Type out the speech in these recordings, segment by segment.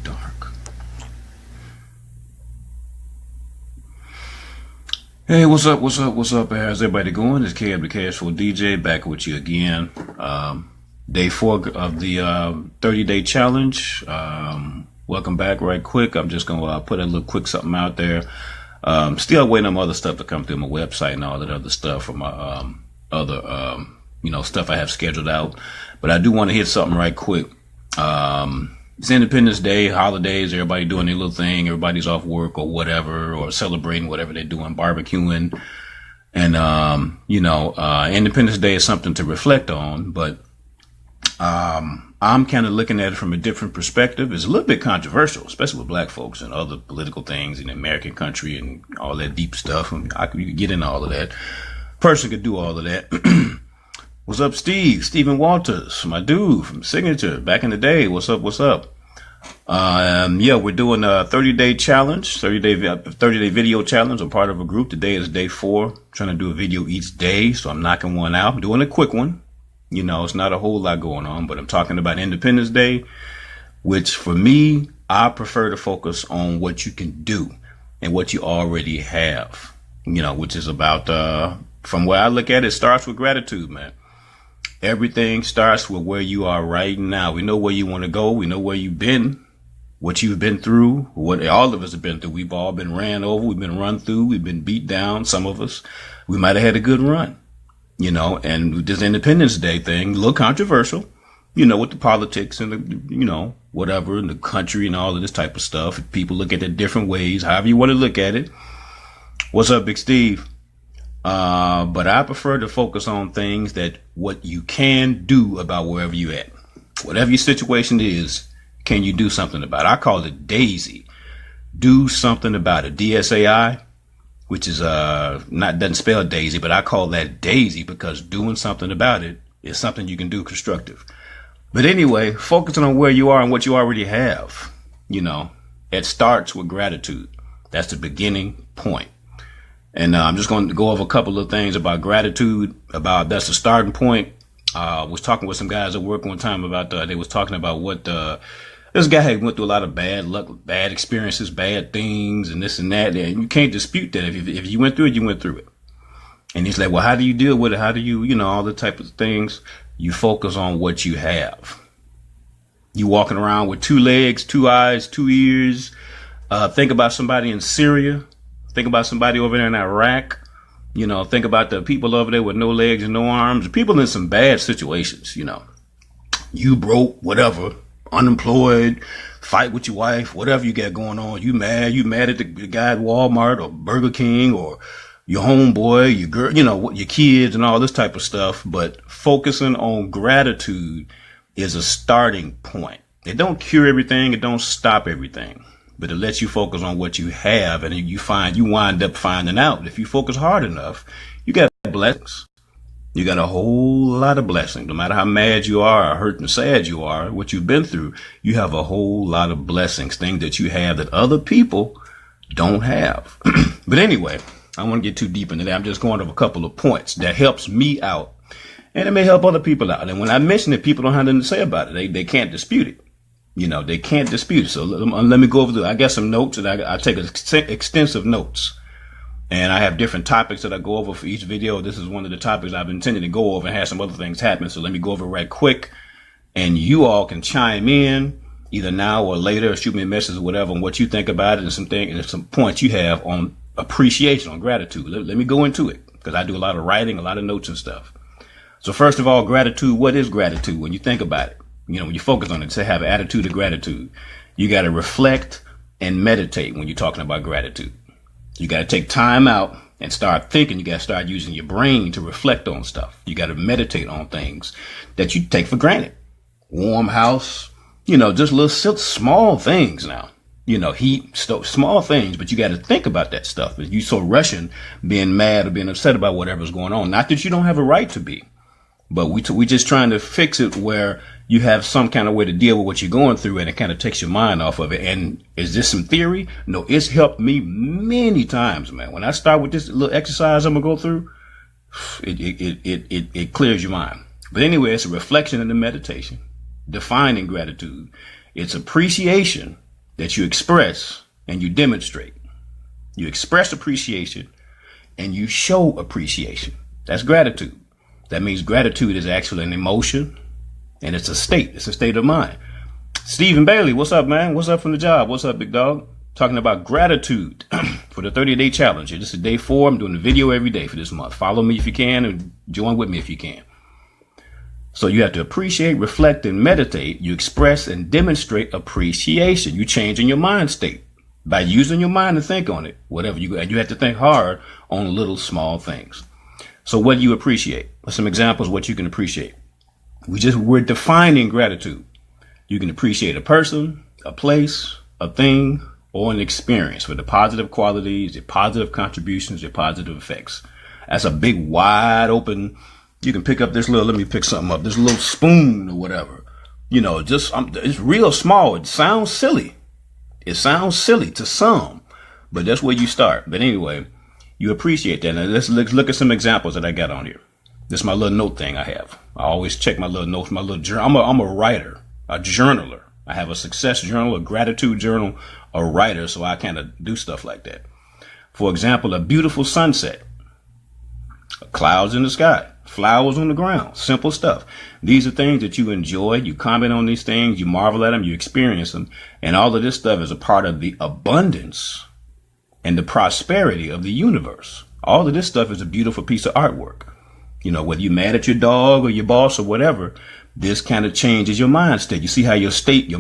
dark. Hey, what's up? What's up? How's everybody going? It's Cab the Cashflow DJ back with you again. Day 4 of the 30-day challenge. Welcome back right quick. I'm just going to put a little quick something out there. Still waiting on other stuff to come through my website and all that other stuff from my other stuff I have scheduled out. But I do want to hit something right quick. It's Independence Day, holidays, everybody doing their little thing, everybody's off work or whatever, or celebrating whatever they're doing, barbecuing. And, Independence Day is something to reflect on, but I'm kind of looking at it from a different perspective. It's a little bit controversial, especially with black folks and other political things in the American country and all that deep stuff. I could get into all of that. Person could do all of that. What's up, Steve? Stephen Walters, my dude from Signature back in the day. What's up? We're doing a 30-day challenge, 30-day video challenge. I'm part of a group. Today is day 4. Trying to do a video each day, so I'm knocking one out. I'm doing a quick one. It's not a whole lot going on, but I'm talking about Independence Day, which for me, I prefer to focus on what you can do and what you already have, which is about, from where I look at it, starts with gratitude, man. Everything starts with where you are right now. We know where you want to go. We know where you've been, what you've been through, what all of us have been through. We've all been ran over. We've been run through. We've been beat down. Some of us, we might have had a good run, and this Independence Day thing, a little controversial, with the politics and the, whatever, in the country and all of this type of stuff. People look at it different ways, however you want to look at it. What's up, Big Steve? But I prefer to focus on things that what you can do about wherever you're at. Whatever your situation is, can you do something about it? I call it DAISY. Do something about it. DSAI, which is doesn't spell Daisy, but I call that DAISY because doing something about it is something you can do constructive. But anyway, focusing on where you are and what you already have, it starts with gratitude. That's the beginning point. And I'm just going to go over a couple of things about gratitude, that's the starting point. Was talking with some guys at work one time about, they was talking about what, this guy had went through a lot of bad luck, bad experiences, bad things and this and that. And you can't dispute that. If you went through it, you went through it. And he's like, well, how do you deal with it? How do you, all the type of things? You focus on what you have. You walking around with 2 legs, 2 eyes, 2 ears. Think about somebody in Syria. Think about somebody over there in Iraq. Think about the people over there with no legs and no arms. People in some bad situations, You broke, whatever, unemployed, fight with your wife, whatever you got going on. You mad at the guy at Walmart or Burger King or your homeboy, your girl, your kids and all this type of stuff. But focusing on gratitude is a starting point. It don't cure everything. It don't stop everything. But it lets you focus on what you have, and you wind up finding out. If you focus hard enough, you got blessings. You got a whole lot of blessings. No matter how mad you are or hurt and sad you are, what you've been through, you have a whole lot of blessings, things that you have that other people don't have. But anyway, I don't want to get too deep into that. I'm just going over a couple of points that helps me out, and it may help other people out. And when I mention it, people don't have nothing to say about it. They can't dispute it. They can't dispute it. So let me go over I got some notes, and I take extensive notes. And I have different topics that I go over for each video. This is one of the topics I've intended to go over and have some other things happen. So let me go over right quick. And you all can chime in either now or later, or shoot me a message or whatever on what you think about it and some points you have on appreciation, on gratitude. Let me go into it because I do a lot of writing, a lot of notes and stuff. So first of all, gratitude. What is gratitude when you think about it? When you focus on it, to have an attitude of gratitude, you got to reflect and meditate when you're talking about gratitude. You got to take time out and start thinking. You got to start using your brain to reflect on stuff. You got to meditate on things that you take for granted. Warm house, just little small things now. Heat, stove, small things, but you got to think about that stuff. You so rushing, being mad or being upset about whatever's going on. Not that you don't have a right to be, but we just trying to fix it where you have some kind of way to deal with what you're going through, and it kind of takes your mind off of it. And is this some theory? No, it's helped me many times, man. When I start with this little exercise I'm gonna go through, it clears your mind. But anyway, it's a reflection and a meditation, defining gratitude. It's appreciation that you express and you demonstrate. You express appreciation and you show appreciation. That's gratitude. That means gratitude is actually an emotion and it's a state. It's a state of mind. Stephen Bailey, what's up, man? What's up from the job? What's up, big dog? Talking about gratitude for the 30-day challenge. This is day 4. I'm doing a video every day for this month. Follow me if you can and join with me if you can. So you have to appreciate, reflect, and meditate. You express and demonstrate appreciation. You change in your mind state by using your mind to think on it. Whatever you have to think hard on little small things. So what do you appreciate? Some examples of what you can appreciate. We're defining gratitude. You can appreciate a person, a place, a thing, or an experience for the positive qualities, the positive contributions, the positive effects. That's a big, wide open. You can pick up this little, let me pick something up, this little spoon or whatever. You know, it's real small. It sounds silly. It sounds silly to some, but that's where you start. But anyway, you appreciate that. Now let's look at some examples that I got on here. This is my little note thing I have. I always check my little notes, my little journal. I'm a writer, a journaler. I have a success journal, a gratitude journal, a writer, so I kind of do stuff like that. For example, a beautiful sunset, clouds in the sky, flowers on the ground, simple stuff. These are things that you enjoy. You comment on these things, you marvel at them, you experience them. And all of this stuff is a part of the abundance and the prosperity of the universe. All of this stuff is a beautiful piece of artwork. You know, whether you're mad at your dog or your boss or whatever, this kind of changes your mind state. You see how your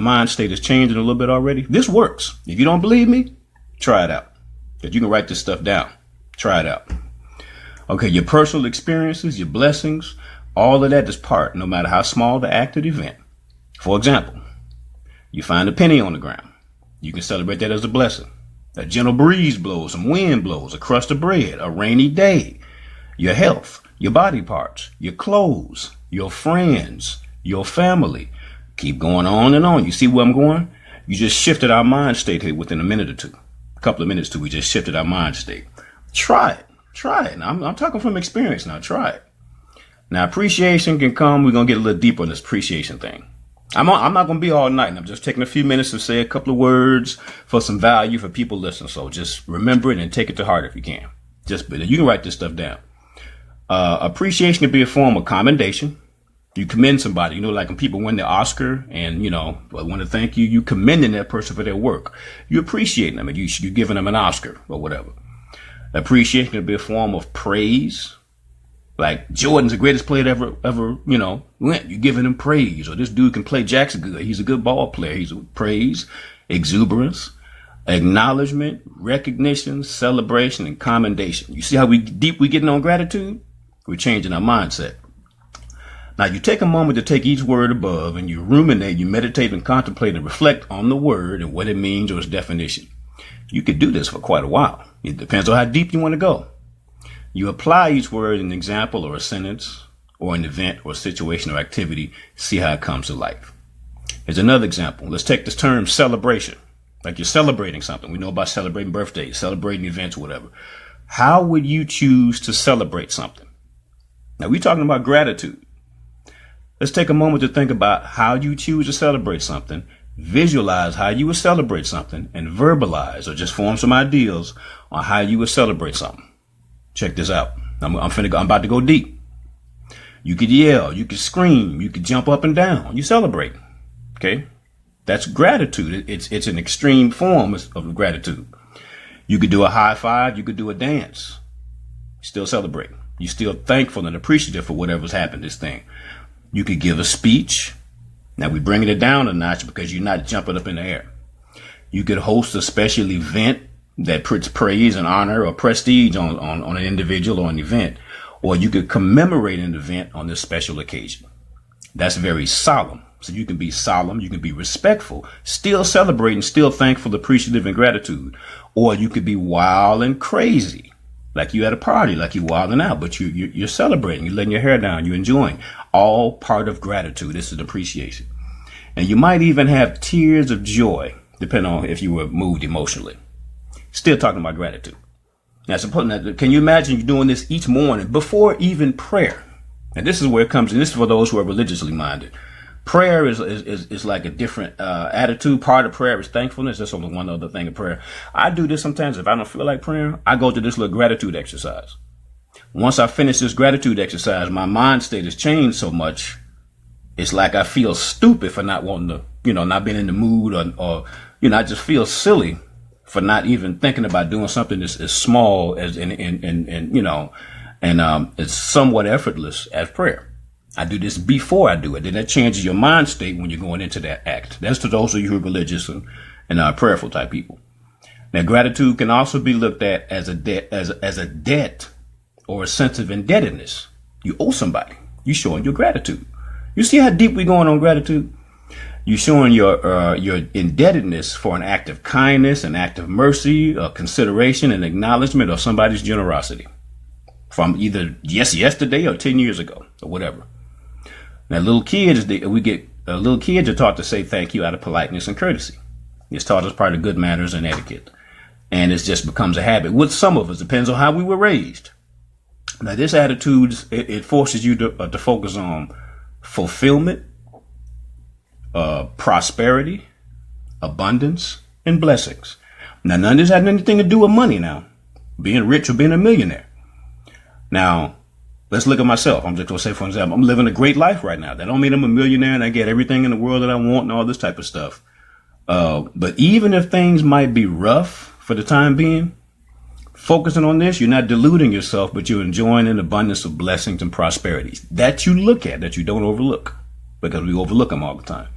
mind state is changing a little bit already? This works. If you don't believe me, try it out. But you can write this stuff down. Try it out. Okay, your personal experiences, your blessings, all of that is part, no matter how small the act or the event. For example, you find a penny on the ground. You can celebrate that as a blessing. A gentle breeze blows, some wind blows, a crust of bread, a rainy day, your health, your body parts, your clothes, your friends, your family. Keep going on and on. You see where I'm going? You just shifted our mind state here within a minute or two. A couple of minutes too, we just shifted our mind state. Try it. Try it. Now, I'm talking from experience now. Try it. Now, appreciation can come. We're going to get a little deeper on this appreciation thing. I'm not going to be all night. And I'm just taking a few minutes to say a couple of words for some value for people listening. So just remember it and take it to heart if you can. You can write this stuff down. Appreciation can be a form of commendation. You commend somebody, you know, like when people win the Oscar and, you know, I want to thank you. You commending that person for their work. You appreciating them and you're giving them an Oscar or whatever. Appreciation can be a form of praise. Like Jordan's the greatest player ever, you know, went. You're giving him praise. Or this dude can play jacks good. He's a good ball player. He's a praise, exuberance, acknowledgement, recognition, celebration, and commendation. You see how deep we getting on gratitude? We're changing our mindset. Now you take a moment to take each word above and you ruminate, you meditate and contemplate and reflect on the word and what it means or its definition. You could do this for quite a while. It depends on how deep you want to go. You apply each word in an example or a sentence or an event or situation or activity. See how it comes to life. Here's another example. Let's take this term celebration. Like you're celebrating something. We know about celebrating birthdays, celebrating events, whatever. How would you choose to celebrate something? Now we're talking about gratitude. Let's take a moment to think about how you choose to celebrate something. Visualize how you would celebrate something and verbalize or just form some ideas on how you would celebrate something. Check this out. I'm about to go deep. You could yell, you could scream, you could jump up and down. You celebrate. Okay. That's gratitude. It's an extreme form of gratitude. You could do a high five. You could do a dance. Still celebrate. You're still thankful and appreciative for whatever's happened, this thing. You could give a speech. Now we're bringing it down a notch because you're not jumping up in the air. You could host a special event that puts praise and honor or prestige on an individual or an event. Or you could commemorate an event on this special occasion. That's very solemn. So you can be solemn, you can be respectful, still celebrating, still thankful, appreciative, and gratitude. Or you could be wild and crazy, like you at a party, like you're wilding out, but you're celebrating, you're letting your hair down, you're enjoying. All part of gratitude. This is appreciation. And you might even have tears of joy, depending on if you were moved emotionally. Still talking about gratitude. Now, can you imagine you doing this each morning before even prayer? And this is where it comes in. This is for those who are religiously minded. Prayer is like a different attitude. Part of prayer is thankfulness. That's only one other thing of prayer. I do this sometimes if I don't feel like praying. I go to this little gratitude exercise. Once I finish this gratitude exercise, my mind state has changed so much. It's like I feel stupid for not wanting to, not being in the mood or I just feel silly for not even thinking about doing something as small as and it's somewhat effortless as prayer. I do this before I do it. Then that changes your mind state when you're going into that act. That's to those of you who are religious and prayerful type people. Now, gratitude can also be looked at as a debt or a sense of indebtedness. You owe somebody. You're showing your gratitude. You see how deep we're going on gratitude? You're showing your indebtedness for an act of kindness, an act of mercy, consideration, and acknowledgement of somebody's generosity from either yesterday or 10 years ago or whatever. Now, little kids are taught to say thank you out of politeness and courtesy. It's taught as part of good manners and etiquette. And it just becomes a habit. With some of us, depends on how we were raised. Now, this attitude, it forces you to focus on fulfillment, prosperity, abundance, and blessings. Now, none of this had anything to do with money now, being rich or being a millionaire. Now, let's look at myself. I'm just going to say, for example, I'm living a great life right now. That don't mean I'm a millionaire and I get everything in the world that I want and all this type of stuff. But even if things might be rough for the time being, focusing on this, you're not deluding yourself, but you're enjoying an abundance of blessings and prosperities that you look at, that you don't overlook, because we overlook them all the time.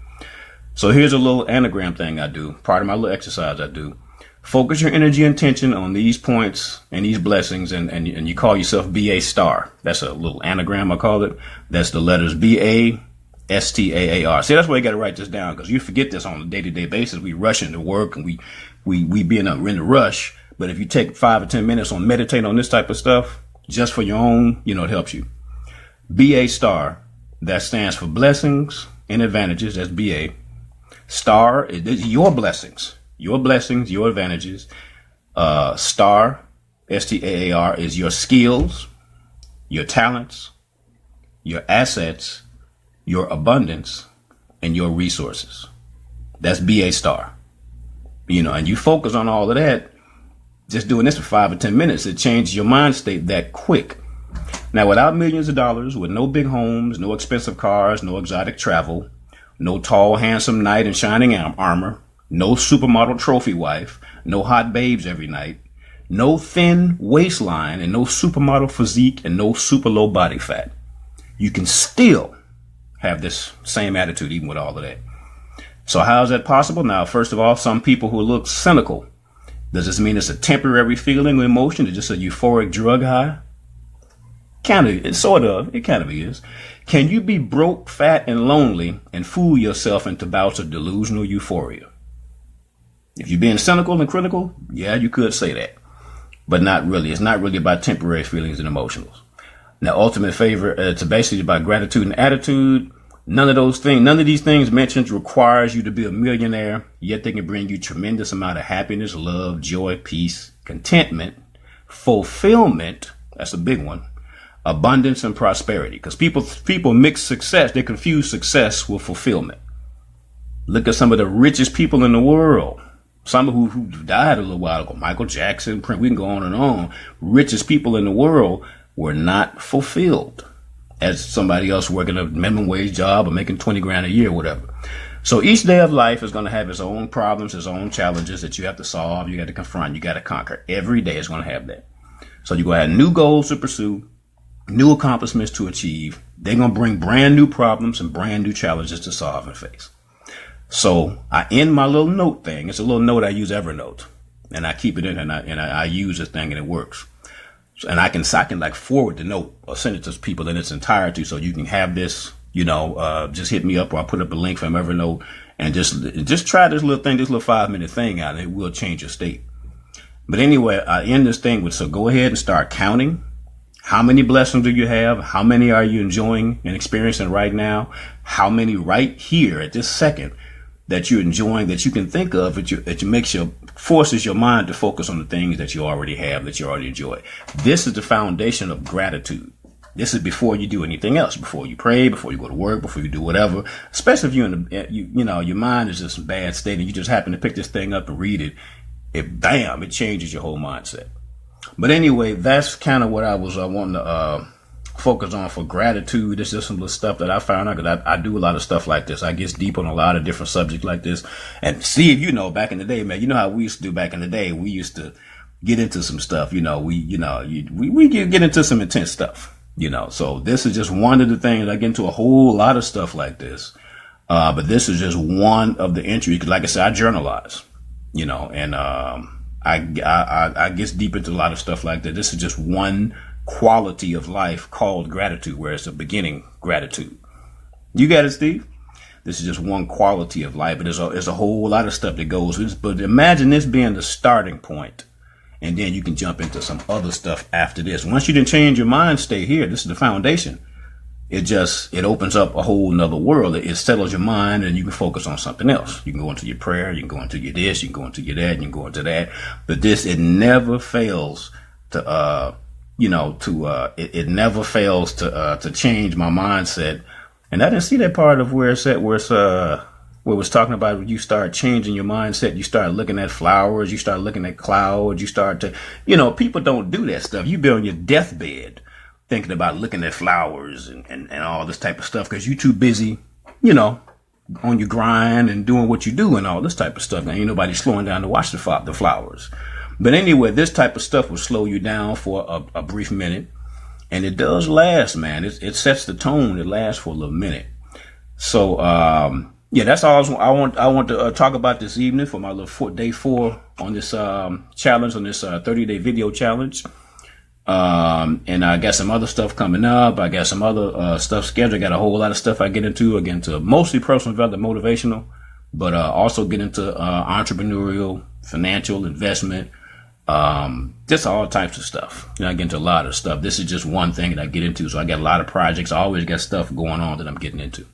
So here's a little anagram thing I do, part of my little exercise I do. Focus your energy and attention on these points and these blessings, and you call yourself BA star. That's a little anagram, I call it. That's the letters BASTAAR. See, that's why you got to write this down, because you forget this on a day-to-day basis. We rush into work and we be in a rush. But if you take 5 or 10 minutes on meditate on this type of stuff, just for your own, it helps you. BA star, that stands for blessings and advantages. That's BA. Star is your blessings. Your blessings, your advantages. Star, STAAR, is your skills, your talents, your assets, your abundance, and your resources. That's BA star. And you focus on all of that. Just doing this for 5 or 10 minutes, it changes your mind state that quick. Now, without millions of dollars, with no big homes, no expensive cars, no exotic travel, no tall, handsome knight in shining armor, no supermodel trophy wife, no hot babes every night, no thin waistline, and no supermodel physique, and no super low body fat. You can still have this same attitude even with all of that. So how is that possible? Now, first of all, some people who look cynical. Does this mean it's a temporary feeling or emotion? It's just a euphoric drug high? It kind of is. Can you be broke, fat, and lonely and fool yourself into bouts of delusional euphoria? If you're being cynical and critical, yeah, you could say that. But not really. It's not really about temporary feelings and emotions. Now, ultimate favor, it's basically about gratitude and attitude. None of these things mentioned requires you to be a millionaire, yet they can bring you tremendous amount of happiness, love, joy, peace, contentment, fulfillment. That's a big one. Abundance and prosperity. Because people mix success. They confuse success with fulfillment. Look at some of the richest people in the world. Some who died a little while ago. Michael Jackson, Prince, we can go on and on. Richest people in the world were not fulfilled as somebody else working a minimum wage job or making 20 grand a year or whatever. So each day of life is going to have its own problems, its own challenges that you have to solve, you got to confront, you got to conquer. Every day is going to have that. So you're going to have new goals to pursue, new accomplishments to achieve. They're going to bring brand new problems and brand new challenges to solve and face. So I end my little note thing. It's a little note I use Evernote, and I keep it in and I use this thing and it works. And I can like forward the note or send it to people in its entirety, so you can have this, just hit me up, or I'll put up a link from Evernote and just try this little thing, this little 5-minute thing out, and it will change your state. But anyway, I end this thing with, so go ahead and start counting. How many blessings do you have? How many are you enjoying and experiencing right now? How many right here at this second that you're enjoying, that you can think of, that forces your mind to focus on the things that you already have, that you already enjoy. This is the foundation of gratitude. This is before you do anything else, before you pray, before you go to work, before you do whatever. Especially if you're you know, your mind is just in a bad state and you just happen to pick this thing up and read it. Bam, it changes your whole mindset. But anyway, that's kind of what I was wanting to focus on for gratitude. This is some little stuff that I found out, because I do a lot of stuff like this. I get deep on a lot of different subjects like this. And Steve, you know, back in the day, man, you know how we used to do back in the day. We used to get into some stuff, you know, we get into some intense stuff, you know. So this is just one of the things. I get into a whole lot of stuff like this. But this is just one of the entries, because like I said, I journalize, you know, and I get deep into a lot of stuff like that. This is just one quality of life called gratitude, where it's a beginning gratitude. You got it, Steve? This is just one quality of life, but there's a whole lot of stuff that goes with it. But imagine this being the starting point, and then you can jump into some other stuff after this. Once you didn't change your mind, stay here. This is the foundation. It opens up a whole nother world. It settles your mind, and you can focus on something else. You can go into your prayer, you can go into your this, you can go into your that, you can go into that. But it never fails to, it never fails to change my mindset. And I didn't see that part of where it was talking about when you start changing your mindset. You start looking at flowers, you start looking at clouds, you start to, people don't do that stuff. You be on your deathbed thinking about looking at flowers and all this type of stuff, because you're too busy, on your grind and doing what you do and all this type of stuff. Now, ain't nobody slowing down to watch the flowers. But anyway, this type of stuff will slow you down for a brief minute. And it does last, man. It sets the tone. It lasts for a little minute. So, that's all I want to talk about this evening for my little day 4 on this challenge, on this 30-day video challenge. And I got some other stuff coming up. I got some other stuff scheduled. I got a whole lot of stuff I get into. I get into mostly personal development, motivational, but also get into entrepreneurial, financial, investment, just all types of stuff. I get into a lot of stuff. This is just one thing that I get into. So I got a lot of projects. I always got stuff going on that I'm getting into.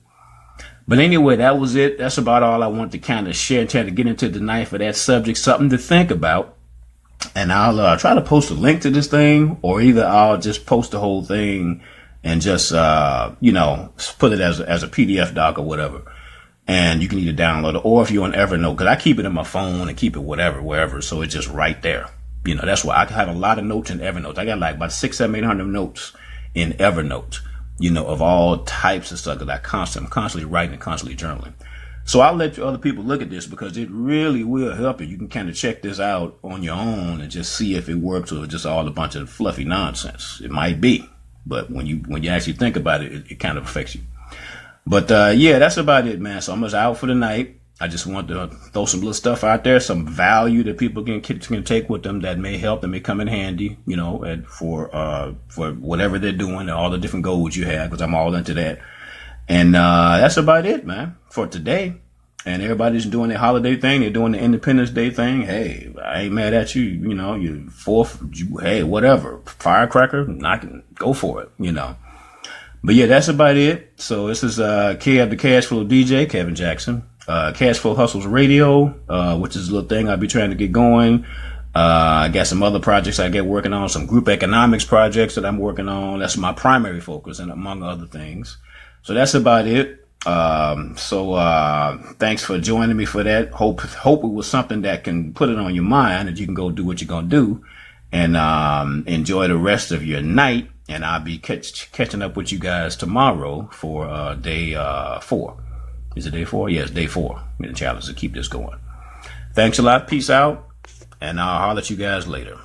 But anyway, that was it. That's about all I want to kind of share and try to get into tonight for that subject. Something to think about. And I'll try to post a link to this thing, or either I'll just post the whole thing and just, put it as a PDF doc or whatever. And you can either download it, or if you're on Evernote, because I keep it in my phone and keep it wherever. So it's just right there. That's why I have a lot of notes in Evernote. I got like about 600, 800 notes in Evernote, of all types of stuff, because I'm constantly writing and constantly journaling. So I'll let other people look at this, because it really will help you. You can kind of check this out on your own and just see if it works, or just all a bunch of fluffy nonsense. It might be, but when you actually think about it, it kind of affects you. But that's about it, man. So I'm just out for the night. I just want to throw some little stuff out there, some value that people can take with them that may help, that may come in handy, and for whatever they're doing and all the different goals you have, because I'm all into that. And that's about it, man, for today. And everybody's doing their holiday thing. They're doing the Independence Day thing. Hey, I ain't mad at you. You're 4th. Hey, whatever. Firecracker, go for it, But yeah, that's about it. So this is Kev, the Cash Flow DJ, Kevin Jackson. Cash Flow Hustles Radio, which is a little thing I'll be trying to get going. I got some other projects I get working on, some group economics projects that I'm working on. That's my primary focus, and among other things. So that's about it. Thanks for joining me for that. Hope it was something that can put it on your mind, that you can go do what you're going to do, and enjoy the rest of your night. And I'll be catching up with you guys tomorrow for day 4. Is it day 4? Yes, day 4. The challenge to keep this going. Thanks a lot. Peace out. And I'll holler at you guys later.